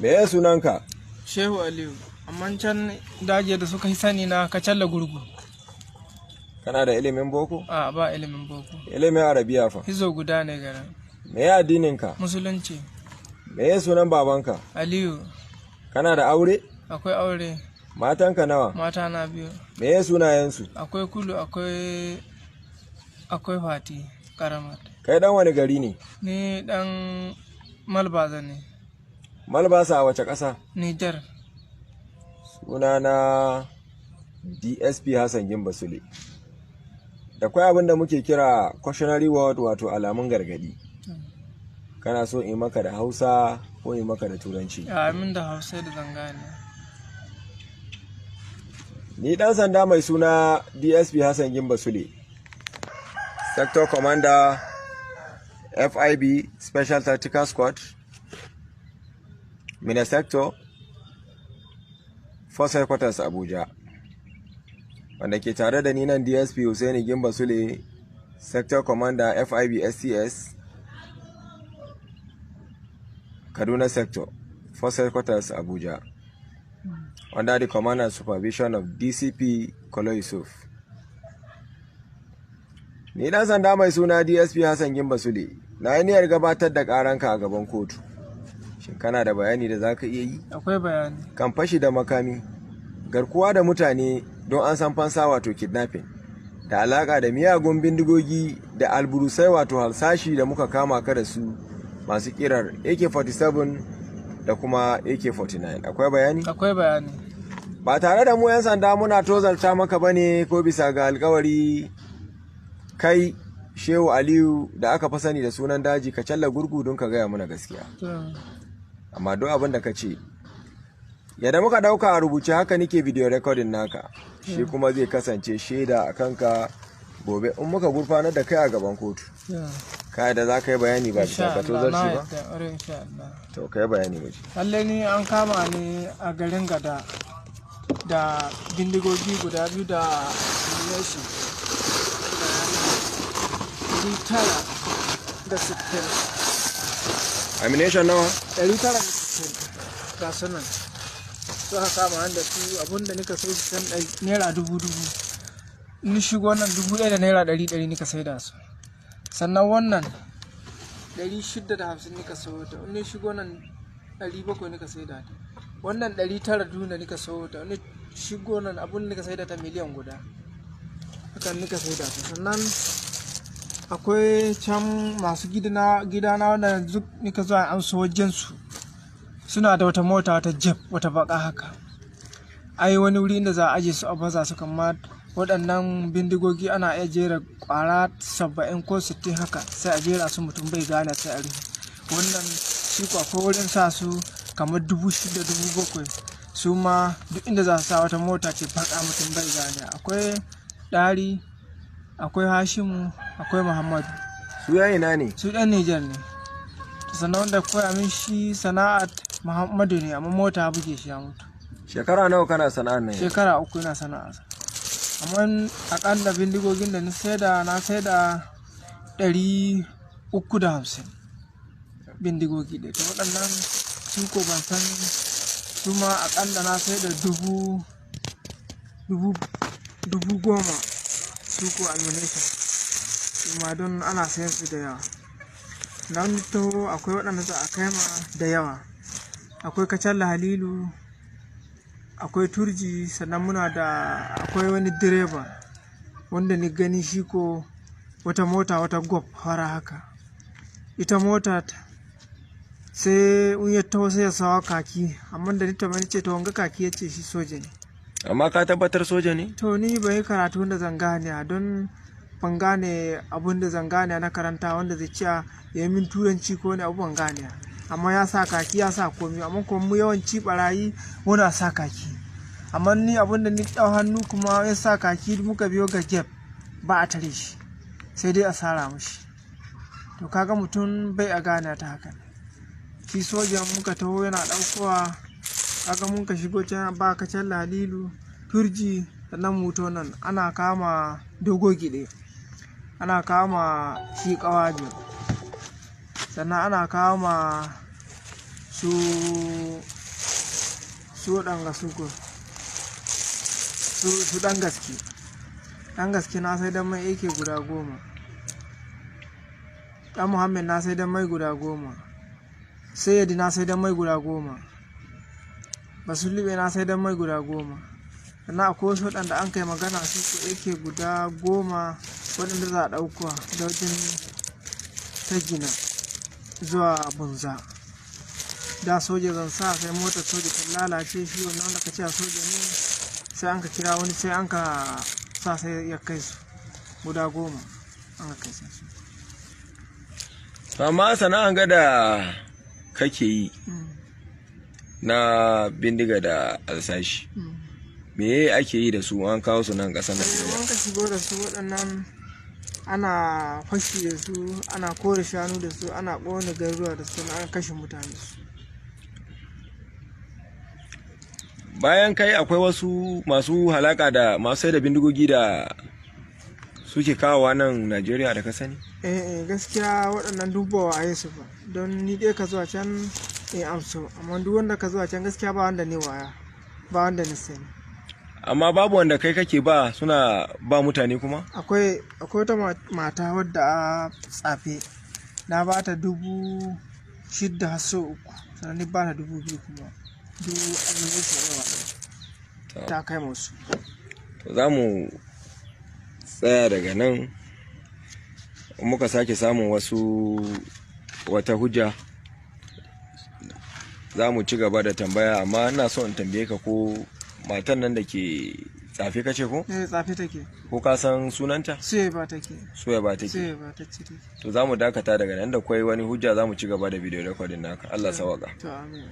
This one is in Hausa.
Me ya sunanka? Shehu Aliyu, amma can daji da suka yi sani na Kacalla Gurgu. Kana da ilimin boko? A ba ilimin boko. Ilimin arabiya fa? Hizo guda ne garin. Me ya addininka? Musulunci. Me ya sunan babanka? Aliyu. Kana da aure? Akwai aure. Matanka nawa? Mata na biyu. Me ya sunayensu? Akwai Kulu, akwai Fati, Karamat. Kai dan wani gari ne? Ni dan Malbaza ne. Malbasa a wace ƙasa? Nijar. Sunana DSP Hassan Gimba Sule. Da kwai abin da muke kira cautionary word, wato alamun gargadi. Kana so in maka da Hausa ko in maka da Turanci? Amin da Hausa da zangane. Ni dan sanda mai suna DSP Hassan Gimba Sule, Sector Commander FIB Special Tactical Squad, Mina Sector, Force Headquarters Abuja. Wanda ke tare da ni nan DSP Hussaini Gimba Sule, Sector Commander FIB STS, Kaduna Sector, Force Headquarters Abuja, under the command and supervision of DCP Kolo Yusuf. Ni dan sanda mai suna DSP Hassan Gimba Sule, na yi niyyar gabatar da karanka a gaban kotu. Shin kana da bayani da zaka iya yi? Akwai bayani. Kan fashi da makami, garkuwa da mutane don an san fansa wato kidnapping, da alaka da miyagun bindigogi da alburusai wato halsashi da muka kama ka da su masu kirar AK-47 da kuma AK-49. Akwai bayani? Akwai bayani. Ba tare da mu 'yan sanda muna tozarta maka bane ko bisa ga alkawari, kai Shehu Aliyu da aka fi sani da sunan daji Kacalla Gurgu, don ka gaya mana gaskiya. Amma duk abin da ka ce, yadda muka dauka a rubuce haka nike video recording naka, shi kuma zai kasance shaida a kanka gobe in muka gurfanar da kai a gaban kotu. Kai da za ka yi bayani ba bisa ka tozarci ba? To ka yi bayani mu ji. Lalle ni an kama ni a garin Gada da bindigogi guda biyu da ammunition 960. Ammunition nawa? 960 ga sunan. Suka kama da su abinda nika so su san naira 1000. Ni shigo nan 1000 da naira 100 nika saida su. Sannan wannan 650 nika sayo ta, ni shigo nan 700 nika saida ta. Wannan 900 duna nika sayo ta, ni shigo nan abun nika saida ta miliyan guda. Hakan nika saida ta. Sannan akwai can masu gidana wanda duk nika zuwa an so wajen su. Suna da wata mota, wata jeep, wata baka haka. Ai wani wuri inda za a aje su a baza su, kamar waɗannan bindigogi ana iya jera ƙwara 70 ko 60 haka, sai a jera su mutum bai gane sai a rufe. Wannan shi ko wurin sa su kamar 6,000 7,000, su ma duk inda za su sa wata mota ce baka mutum bai gane. Akwai Ɗari, akwai Hashimu, akwai Muhammadu. Su yayi na ne? Su ɗan Nijar ne. Sannan wanda koya min shi sana'at Muhammadu ne, amma mota buge shi ya mutu. Shekara nawa kana sana'ar nan? Shekara 3 ina sana'a. Amma akalla bindigogin da na saida 350 bindigogi da ta waɗannan su ko ban san su ma akalla na saida 10,000 su ko ammunition, kuma don ana sayan su da yawa. Nan to akwai waɗanda za a kai ma da yawa. Akwai Kacalla Halilu, akwai Turji, sannan muna da akwai wani direba wanda ni gani shi ko wata mota, wata gob fara haka. Ita mota sai in ya taho sai ya sawa kaki, amma da ni tamani ce to wanga kaki yace shi soja ne. Amma ka tabbatar soja ne? To ni bai karatu da zangane, don ban gane abun da zangane na karanta wanda zai ce ya yi min turanci ko ne abu ban gane. Amma ya sa kaki, ya sa komi, amma kuma mu yawanci barayi muna sa kaki. Amma ni abinda ni ɗau hannu kuma ya sa kaki muka biyo ga gap, ba a tare shi, sai dai a sara mushi. To kaga mutum bai a gane ta haka. Shi sojan muka taho yana ɗaukowa, kaga mun ka shigo can ba Kacalla Halilu, Turji, sannan muto nan ana kama Dogo Gide, ana kama shi Ƙawaje, sannan ana kama su su waɗanga su ko su ɗan gaske na sai dan mai yake guda 10, ɗan muhammed na sai dan mai guda 10, sayyadi na sai dan mai guda 10, basulube na sai dan mai guda 10. sannan akwai wasu waɗanda an kai magana su ko yake guda 10 waɗanda za a ɗauka da wajen ta gina zuwa bunza. Da soja zan sa sai motar soja ta lalace, shi wannan wanda ka ce a soja ne sai an ka kira wani sai an ka sa sai ya kai su guda 10 an ka kai su. Amma sana'an ga da kake yi na bindiga da alsashi, me ake yi da su an kawo su nan ƙasar Najeriya? An ka shigo da su waɗannan ana fashi da su, ana kore shanu da su, ana ƙone garuruwa da su, ana kashe mutane su. Bayan kai akwai wasu masu halaka da masu sai da bindigogi da suke kawowa nan Najeriya da ka sani? Gaskiya waɗannan duk ba wa su ba, don ni dai ka zuwa can amso, amma duk wanda ka zuwa can gaskiya ba wanda ne waya, ba wanda ni sani. Amma babu wanda kai kake ba suna ba mutane kuma? Akwai wata mata wadda a tsafe na ba ta 6,000 har sau 3, sannan ni ba ta 2,000 kuma duk abin da su yawa ta kai musu. Za mu tsaya daga nan, muka sake samun wata hujja za mu ci gaba da tambaya, amma ina so in tambaye ka ko matan nan da ke tsafe kace ko? Tsafe take. Ko ka san sunanta? Suwaiba take. Suwaiba take. To za mu dakata daga nan da kwai wani hujja za mu ci gaba da bidiyo recording naka. Allah sawaka. To amin.